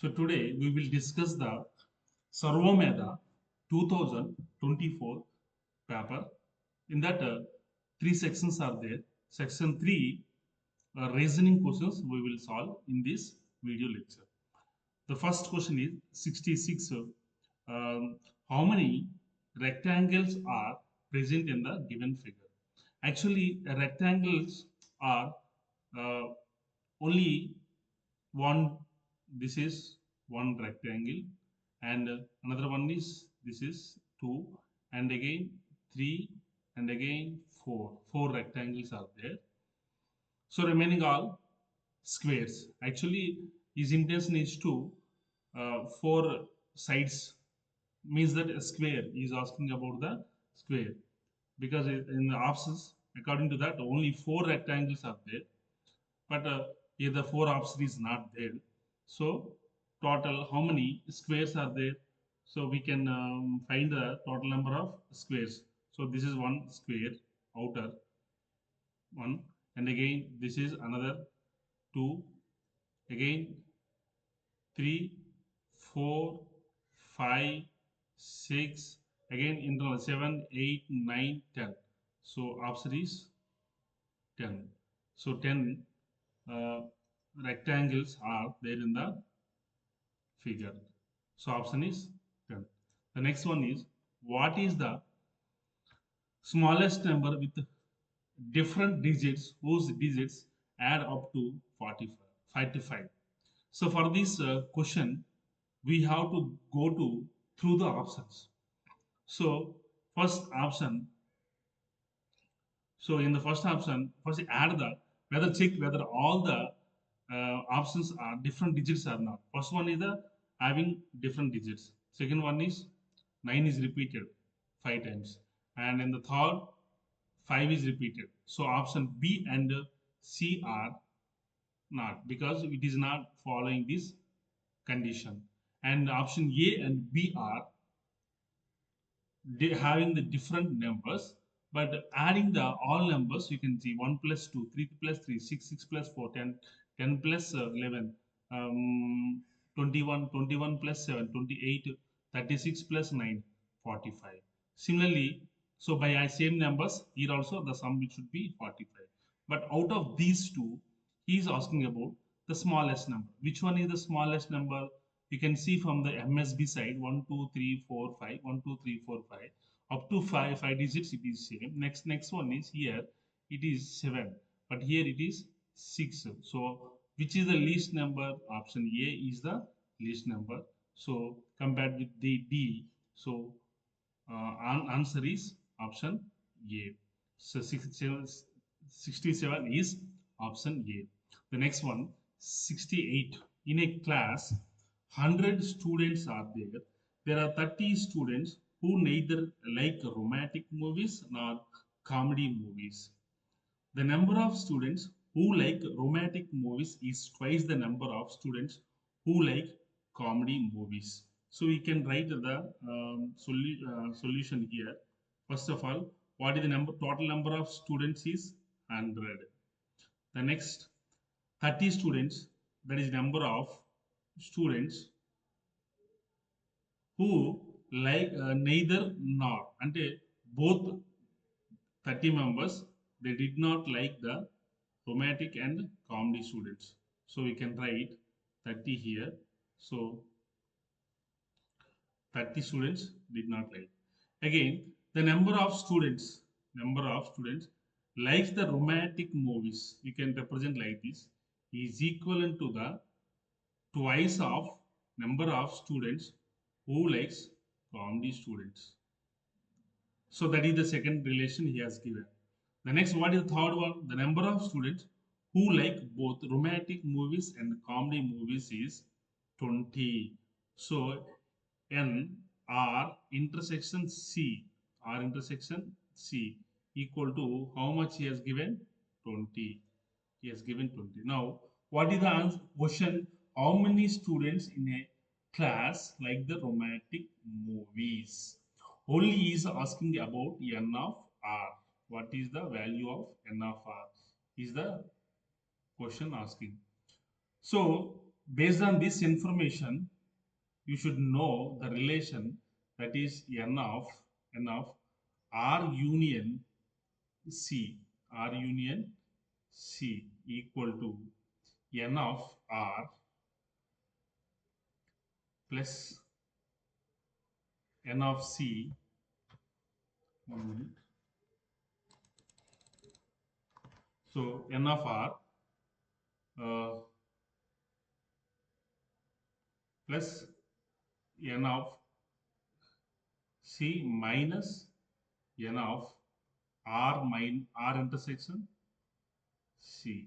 So today we will discuss the Servomedha 2024 paper. In that, three sections are there. Section 3, reasoning questions we will solve in this video lecture. The first question is 66. How many rectangles are present in the given figure? Actually, rectangles are uh, only one. This is one rectangle, and another one is this is two, and again three, and again four. Four rectangles are there. So remaining all squares. Actually, his intention is to four sides means that a square. He is asking about the square because in the options, according to that, only four rectangles are there, but here the four option is not there. So total how many squares are there? So we can find the total number of squares. So this is one square outer one, and again this is another two, again 3, 4, 5, 6, again internal 7, 8, 9, 10. So option is 10. So 10 uh, rectangles are there in the figure. So option is 10. The next one is, what is the smallest number with different digits whose digits add up to 45? So for this question, we have to go to through the options. So first option. So in the first option, first add the whether check whether all the options are different digits or not. First one is the having different digits. Second one is 9 is repeated 5 times, and in the third 5 is repeated. So option B and C are not, because it is not following this condition. And option A and B are having the different numbers, but adding the all numbers, you can see 1 plus 2, 3 plus 3, 6, 6 plus 4, 10, 10 plus 11, 21, 21 plus 7, 28, 36 plus 9, 45. Similarly, so by same numbers, here also the sum it should be 45. But out of these two, he is asking about the smallest number. Which one is the smallest number? You can see from the MSB side 1, 2, 3, 4, 5, 1, 2, 3, 4, 5, up to 5 digits it is same. Next one is here it is 7, but here it is 6. So which is the least number? Option A is the least number. So compared with the D, so answer is option A. So 67 is option A. The next one, 68. In a class, 100 students are there. There are 30 students who neither like romantic movies nor comedy movies. The number of students who like romantic movies is twice the number of students who like comedy movies. So we can write the solution here. First of all, what is the total number of students is 100. The next 30 students, that is number of students who like neither nor, అంటే both 30 members, they did not like the romantic and comedy students. So we can write 30 here. So 30 students did not like. Again, the number of students likes the romantic movies, you can represent like this, is equivalent to the twice of number of students who likes comedy students. So that is the second relation he has given. The next, what is the third one? The number of students who like both romantic movies and comedy movies is 20. So N R intersection C, R intersection C equal to how much he has given? 20. He has given 20. Now, what is the answer? Question: how many students in a class like the romantic movies? Only is asking about n of r. What is the value of n of r? Is the question asking. So based on this information, you should know the relation, that is n of R union C. R union C equal to n of R plus n of C. 1 minute. So n of R uh, plus n of C minus n of R intersection C.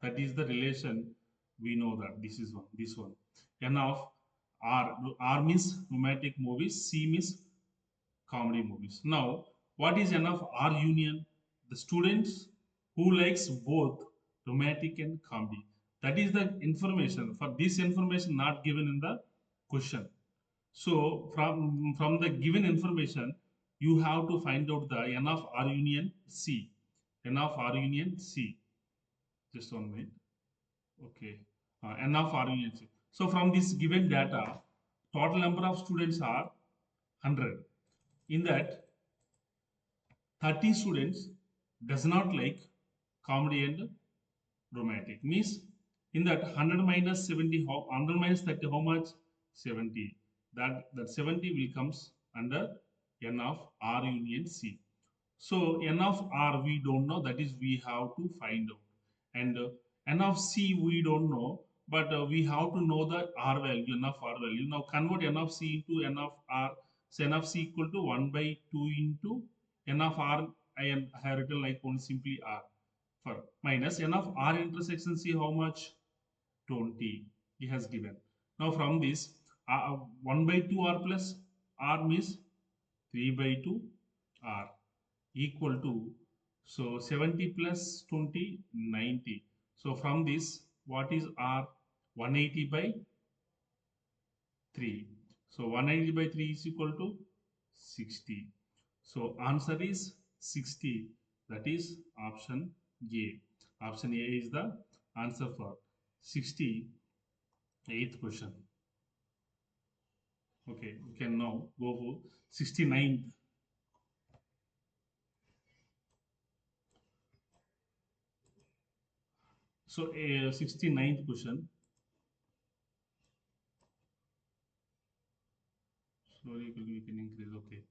That is the relation. We know that this is one. This one. N of R. R means romantic movies. C means comedy movies. Now, what is N of R union? The students who likes both romantic and comedy. That is the information. For this information not given in the question. So from the given information, you have to find out the N of R union C. N of R union C. Just 1 minute. Okay. N of R union C. So from this given data, total number of students are 100. In that, 30 students does not like comedy and romantic. Means in that 100 minus 70, 100 minus 30, how much? 70. That 70 will comes under N of R union C. So N of R we don't know, that is we have to find out. And N of C we don't know, but we have to know the R value, N of R value. Now convert N of C into N of R. So N of C equal to 1 by 2 into N of R. I have written like only simply R for minus N of R intersection C, how much? 20 he has given. Now from this 1 by 2 R plus R means 3 by 2 R equal to, so 70 plus 20 90. So from this what is R? 180 by 3. So 180 by 3 is equal to 60. So answer is 60. That is option A. Option A is the answer for 68th question. Okay, we can now go for 69th. So 69th question. Slowly we can increase. Okay.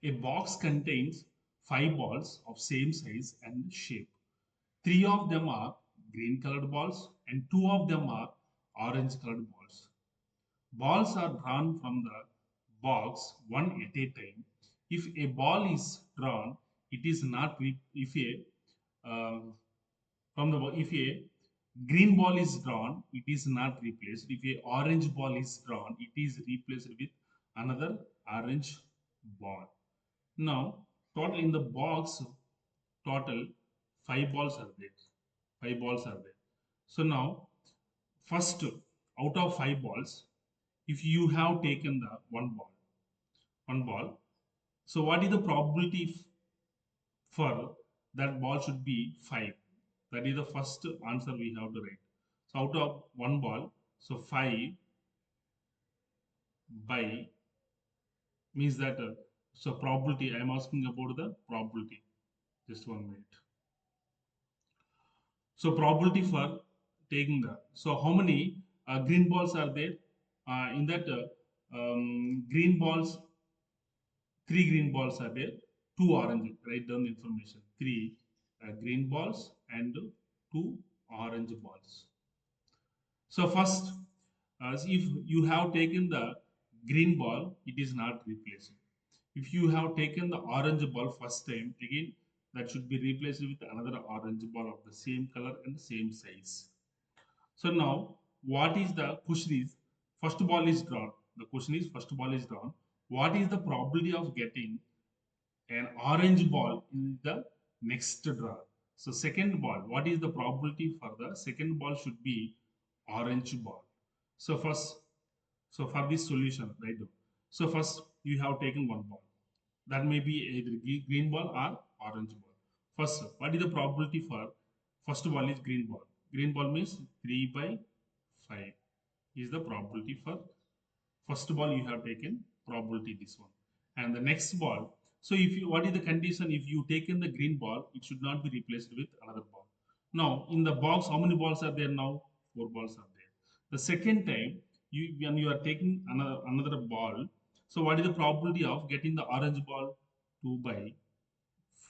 A box contains 5 balls of same size and shape. 3 of them are green colored balls and 2 of them are orange colored balls. Balls are drawn from the box one at a time. If a ball is drawn, it is not if a from the if a green ball is drawn, it is not replaced. If a orange ball is drawn, it is replaced with another orange ball. Now, total in the box, total 5 balls are there. 5 balls are there. So now, first out of 5 balls, if you have taken the one ball, so what is the probability for that ball should be 5? That is the first answer we have to write. So out of one ball, so 5 by means that so probability. I am asking about the probability. Just 1 minute. So probability for taking the, so how many green balls are there? In that green balls, 3 green balls are there, 2 orange. Write down the information. 3 green balls and 2 orange balls. So first, if you have taken the green ball, it is not replaced. If you have taken the orange ball first time, again that should be replaced with another orange ball of the same color and same size. So now, what is the question is, first ball is drawn. The question is, first ball is drawn. What is the probability of getting an orange ball in the next draw? So second ball, what is the probability for the second ball should be orange ball? So first, so for this solution, right? So first you have taken one ball. That may be either green ball or orange ball. First, what is the probability for First ball is green ball. Green ball means 3 by 5 is the probability for first ball you have taken, probability this one. And the next ball, so if you, what is the condition? If you taken the green ball, it should not be replaced with another ball. Now in the box, how many balls are there now? 4 balls are there. The second time, you, when you are taking another ball, so what is the probability of getting the orange ball? 2 by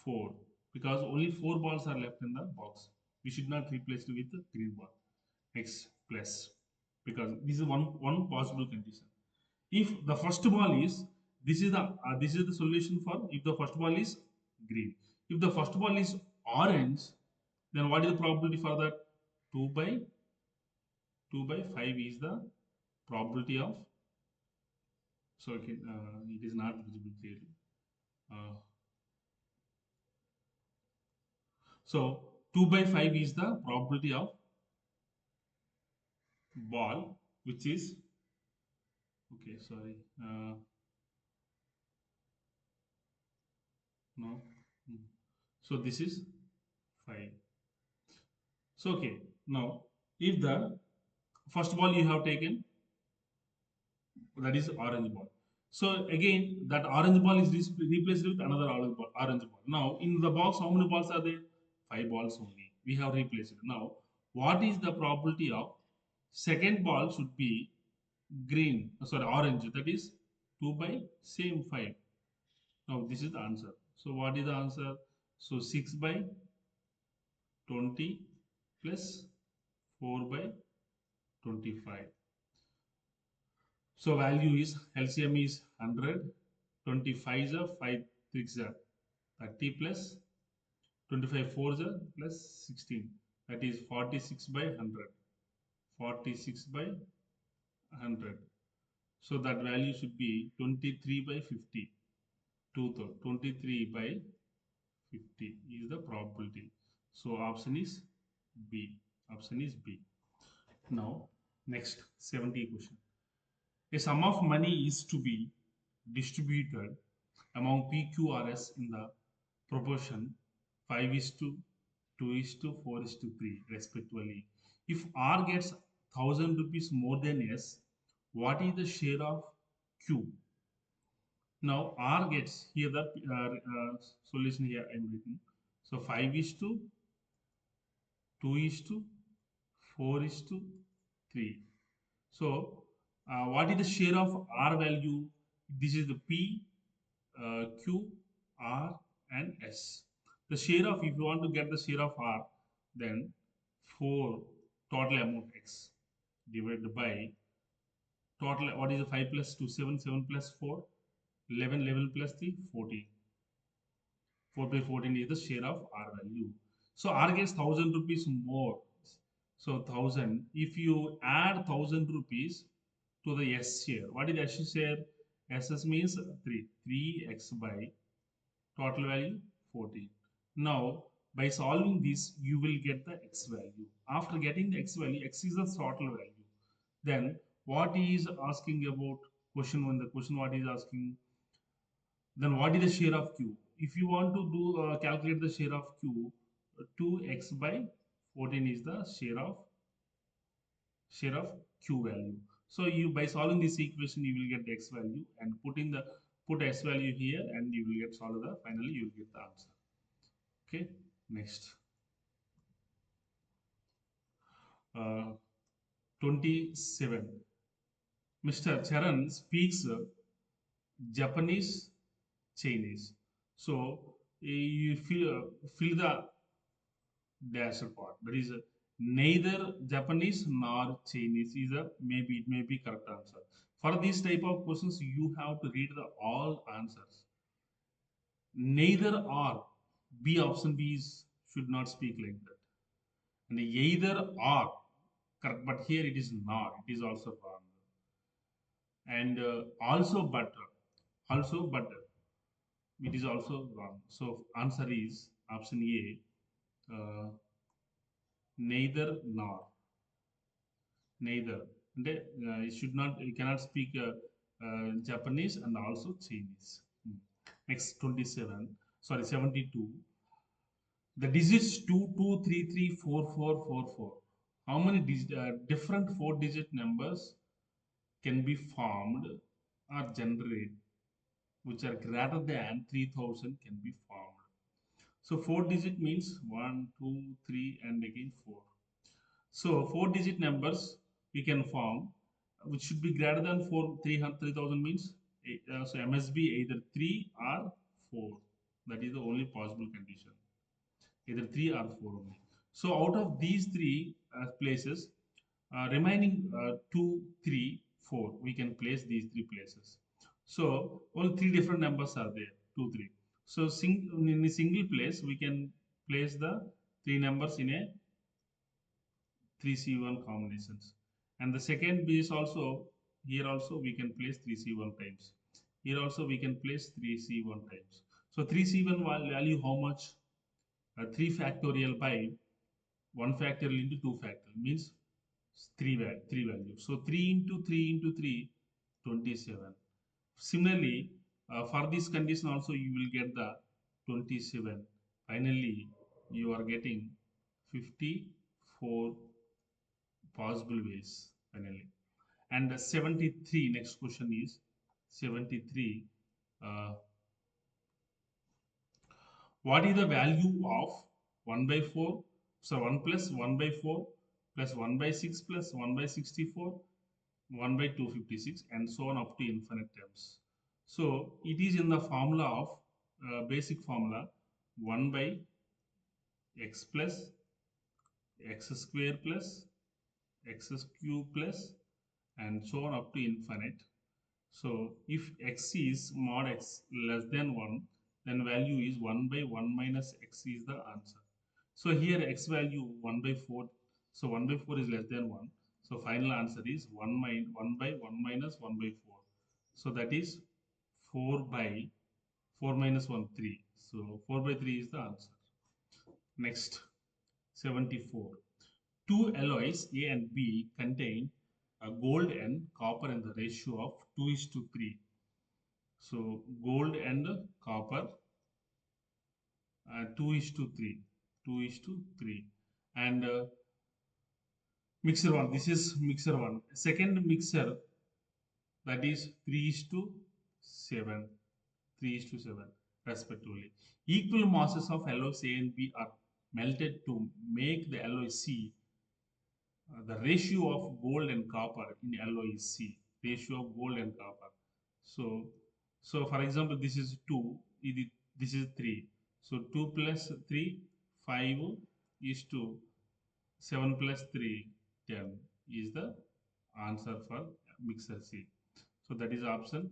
4, because only 4 balls are left in the box. We should not replace it with the green ball. X plus, because this is one possible condition. If the first ball is, this is the solution for if the first ball is green. If the first ball is orange, then what is the probability for that? 2 by 5 is the probability of, so okay, it is not visible clearly. Uh, so 2 by 5 is the probability of ball, which is, okay, sorry, no. Hmm. So this is 5. So okay, now if the first ball you have taken, that is orange ball. So again, that orange ball is replaced with another orange ball. Orange ball. Now in the box, how many balls are there? 5 balls only. We have replaced it. Now, what is the probability of second ball should be green? Sorry, orange. That is 2 by same 5. Now this is the answer. So what is the answer? So 6 by 20 plus 4 by 25. So value is LCM is 100, 25 is a 5 3 are 30 plus 25 4 are plus 16. That is 46 by 100. 46 by 100. So that value should be 23 by 50. 23 by 50 is the probability. So option is B. Option is B. Now next 70 question. A sum of money is to be distributed among PQRS in the proportion 5 is to 2 is to 4 is to 3 respectively. If R gets 1000 rupees more than S, what is the share of Q? Now R gets, here the solution here I am written. So 5 is to 2 is to 4 is to 3. So what is the share of R value? This is the P, Q, R, and S. The share of, if you want to get the share of R, then 4 total amount X divided by total, what is the 5 plus 2, 7, 7 plus 4, 11, 11 plus 3, 14. 4 by 14 is the share of R value. So R gets 1000 rupees more. So 1000, if you add 1000 rupees to the S share, what is the S share? SS means 3. 3x by total value 14. Now, by solving this, you will get the x value. After getting the x value, x is the total value. Then, what is asking about question one? The question what is asking? Then, what is the share of q? If you want to do calculate the share of q, 2x by 14 is the share of q value. So you, by solving this equation, you will get the x value, and put x value here, and you will get solve the, finally you will get the answer. Okay, next. 27. Mr. Charan speaks Japanese, Chinese. So you fill the dash part. That is neither Japanese nor Chinese is a, maybe it may be correct answer. For this type of questions, you have to read the all answers. Neither or, B, option B is, should not speak like that. And either or, correct, but here it is not. It is also wrong. And also but, it is also wrong. So answer is option A, neither nor. Neither. And it should not. You cannot speak Japanese and also Chinese. Next 27. Sorry, 72. The digits 2, 2, 3, 3, 4, 4, 4, 4. How many different 4-digit numbers can be formed or generated which are greater than 3000 can be formed? So 4-digit means 1, 2, 3, and again 4. So 4-digit numbers we can form which should be greater than 3000 means so MSB either 3 or 4. That is the only possible condition. Either 3 or 4 only. So out of these three places, remaining 2, 3, 4, we can place these three places. So only three different numbers are there, 2, 3. So in a single place, we can place the three numbers in a 3C1 combinations. And the second is also, here also we can place 3C1 times. Here also we can place 3C1 times. So 3C1 value how much? 3 factorial by 1 factorial into 2 factorial means 3 values. So 3 into 3 into 3, 27. Similarly, for this condition also you will get the 27. Finally, you are getting 54 possible ways finally. And 73, next question is 73. Uh, what is the value of 1 by 4? So 1 plus 1 by 4 plus 1 by 6 plus 1 by 64, 1 by 256, and so on up to infinite terms. So it is in the formula of basic formula 1 by x plus x square plus x cube plus and so on up to infinite. So if x is mod x less than 1, then value is 1 by 1 minus x is the answer. So here x value 1 by 4. So 1 by 4 is less than 1. So final answer is 1 by 1 minus 1 by 4. So that is 4 by 4 minus 1, 3. So 4 by 3 is the answer. Next, 74. Two alloys A and B contain gold and copper in the ratio of 2 is to 3. So gold and copper 2 is to 3. 2 is to 3. And mixer 1. This is mixer 1. Second mixer, that is 3 is to 7. 3 is to 7 respectively. Equal masses of alloys A and B are melted to make the alloy C. The ratio of gold and copper in alloy is C. Ratio of gold and copper. So, so for example, this is 2. This is 3. So 2 plus 3, 5 is to 7 plus 3, 10 is the answer for mixer C. So that is option